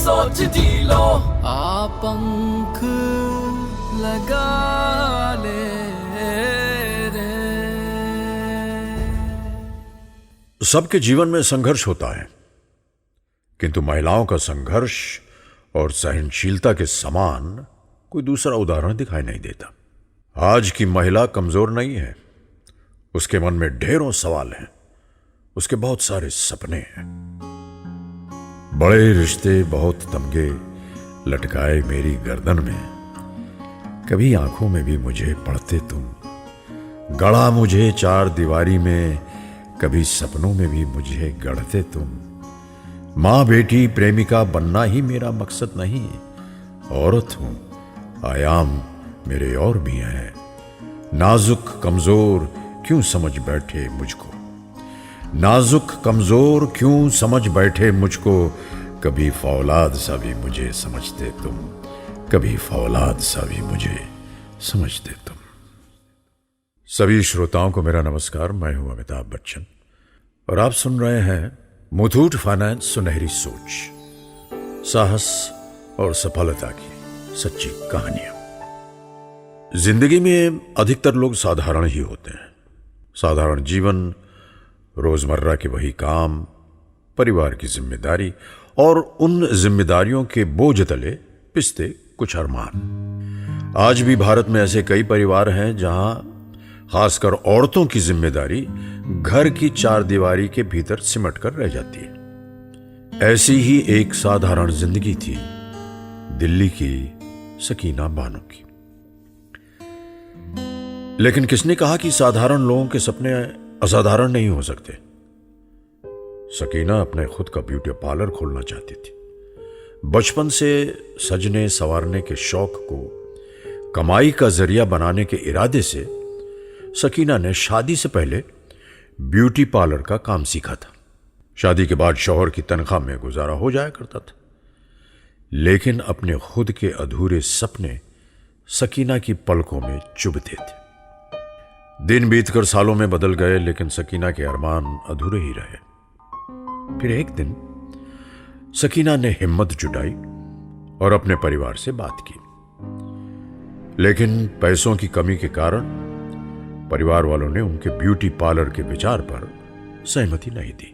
सोच जी लो, आ पंख लगा ले रे। सबके जीवन में संघर्ष होता है, किंतु महिलाओं का संघर्ष और सहनशीलता के समान कोई दूसरा उदाहरण दिखाई नहीं देता। आज की महिला कमजोर नहीं है, उसके मन में ढेरों सवाल हैं, उसके बहुत सारे सपने हैं। बड़े रिश्ते बहुत तमगे लटकाए मेरी गर्दन में, कभी आंखों में भी मुझे पढ़ते तुम, गढ़ा मुझे चार दीवारी में, कभी सपनों में भी मुझे गढ़ते तुम। मां बेटी प्रेमिका बनना ही मेरा मकसद नहीं, औरत हूं, आयाम मेरे और भी हैं। नाजुक कमजोर क्यों समझ बैठे मुझको, नाजुक कमजोर क्यों समझ बैठे मुझको, कभी फौलाद सा भी मुझे समझते तुम, कभी फौलाद सा भी मुझे समझते तुम। सभी श्रोताओं को मेरा नमस्कार। मैं हूं अमिताभ बच्चन और आप सुन रहे हैं मुथूट फाइनेंस सुनहरी सोच, साहस और सफलता की सच्ची कहानियां। जिंदगी में अधिकतर लोग साधारण ही होते हैं। साधारण जीवन, रोजमर्रा के वही काम, परिवार की जिम्मेदारी और उन जिम्मेदारियों के बोझ तले पिसते कुछ अरमान। आज भी भारत में ऐसे कई परिवार हैं जहां खासकर औरतों की जिम्मेदारी घर की चार दीवारी के भीतर सिमट कर रह जाती है। ऐसी ही एक साधारण जिंदगी थी दिल्ली की सकीना बानो की। लेकिन किसने कहा कि साधारण लोगों के सपने असाधारण नहीं हो सकते। सकीना अपने खुद का ब्यूटी पार्लर खोलना चाहती थी। बचपन से सजने संवारने के शौक को कमाई का जरिया बनाने के इरादे से सकीना ने शादी से पहले ब्यूटी पार्लर का काम सीखा था। शादी के बाद शौहर की तनख्वाह में गुजारा हो जाया करता था, लेकिन अपने खुद के अधूरे सपने सकीना की पलकों में चुभते थे। दिन बीतकर सालों में बदल गए, लेकिन सकीना के अरमान अधूरे ही रहे। फिर एक दिन सकीना ने हिम्मत जुटाई और अपने परिवार से बात की, लेकिन पैसों की कमी के कारण परिवार वालों ने उनके ब्यूटी पार्लर के विचार पर सहमति नहीं दी।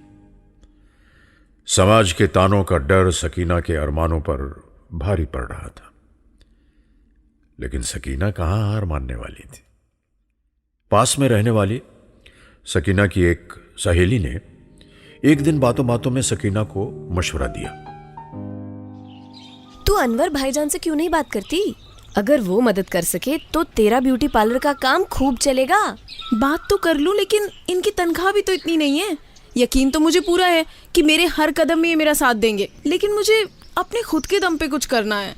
समाज के तानों का डर सकीना के अरमानों पर भारी पड़ रहा था, लेकिन सकीना कहां हार मानने वाली थी। पास में रहने वाली सकीना की एक सहेली ने एक दिन बातों बातों में सकीना को मशवरा दिया। तू अनवर भाईजान से क्यों नहीं बात करती? अगर वो मदद कर सके तो तेरा ब्यूटी पार्लर का काम खूब चलेगा। बात तो कर लूं, लेकिन इनकी तनख्वाह भी तो इतनी नहीं है। यकीन तो मुझे पूरा है कि मेरे हर कदम में ये मेरा साथ देंगे, लेकिन मुझे अपने खुद के दम पे कुछ करना है।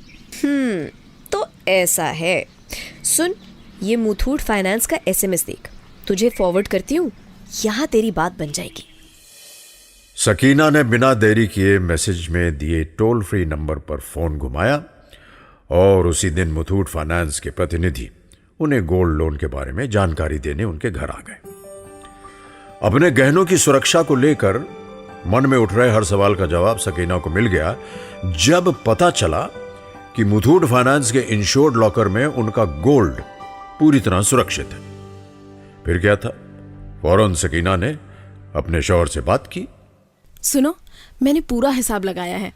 तो ऐसा है, सुन, ये मुथूट फाइनेंस का SMS देख, तुझे फॉरवर्ड करती हूँ, यहाँ तेरी बात बन जाएगी। सकीना ने बिना देरी किए मैसेज में दिए टोल फ्री नंबर पर फोन घुमाया और उसी दिन मुथूट फाइनेंस के प्रतिनिधि उन्हें गोल्ड लोन के बारे में जानकारी देने उनके घर आ गए। अपने गहनों की सुरक्षा को लेकर मन में उठ रहे हर सवाल का जवाब सकीना को मिल गया जब पता चला कि मुथूट फाइनेंस के इंश्योर्ड लॉकर में उनका गोल्ड पूरी तरह सुरक्षित है। फिर क्या था, फौरन सकीना ने अपने शौहर से बात की। सुनो, मैंने पूरा हिसाब लगाया है।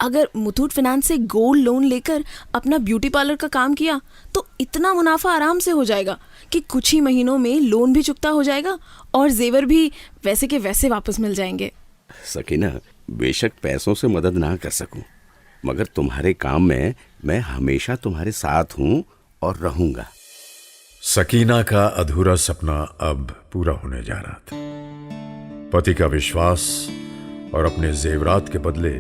अगर मुथूट फाइनेंस से गोल्ड लोन लेकर अपना ब्यूटी पार्लर का काम किया तो इतना मुनाफा आराम से हो जाएगा कि कुछ ही महीनों में लोन भी चुकता हो जाएगा और जेवर भी वैसे के वैसे वापस मिल जाएंगे। सकीना, बेशक पैसों से मदद ना कर सकूं, मगर तुम्हारे काम में मैं हमेशा तुम्हारे साथ हूं और रहूंगा। सकीना का अधूरा सपना अब पूरा होने जा रहा था। पति का विश्वास और अपने जेवरात के बदले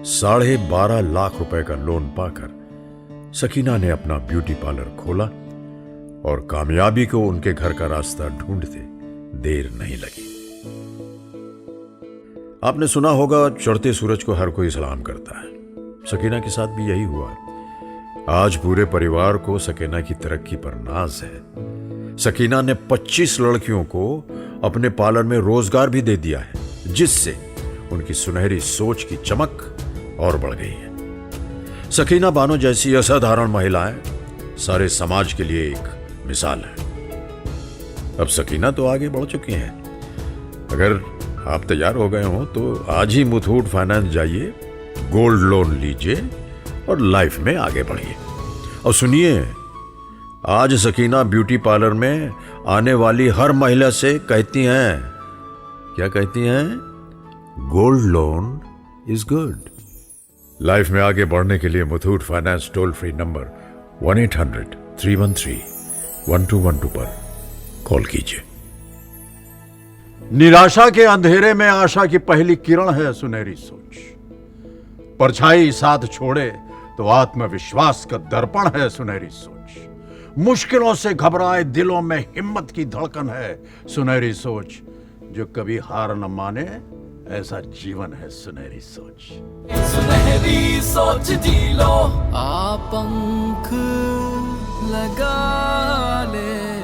12.5 लाख रुपए का लोन पाकर सकीना ने अपना ब्यूटी पार्लर खोला और कामयाबी को उनके घर का रास्ता ढूंढते देर नहीं लगी। आपने सुना होगा, चढ़ते सूरज को हर कोई सलाम करता है। सकीना के साथ भी यही हुआ। आज पूरे परिवार को सकीना की तरक्की पर नाज है। सकीना ने 25 लड़कियों को अपने पार्लर में रोजगार भी दे दिया है, जिससे उनकी सुनहरी सोच की चमक और बढ़ गई है। सकीना बानो जैसी असाधारण महिलाएं सारे समाज के लिए एक मिसाल है। अब सकीना तो आगे बढ़ चुकी हैं। अगर आप तैयार हो गए हो तो आज ही मुथूट फाइनेंस जाइए, गोल्ड लोन लीजिए और लाइफ में आगे बढ़िए। और सुनिए, आज सकीना ब्यूटी पार्लर में आने वाली हर महिला से कहती हैं, क्या कहती हैं? Gold loan is good. Life में आगे बढ़ने के लिए Muthoot finance toll free number 1-800-313-1212 पर कॉल कीजिए। निराशा के अंधेरे में आशा की पहली किरण है सुनहरी सोच। परछाई साथ छोड़े तो आत्मविश्वास का दर्पण है सुनहरी सोच। मुश्किलों से घबराए दिलों में हिम्मत की धड़कन है सुनहरी सोच। जो कभी हार न माने ऐसा जीवन है सुनहरी सोच। सुनहरी सोच जी लो, आप पंख लगा ले।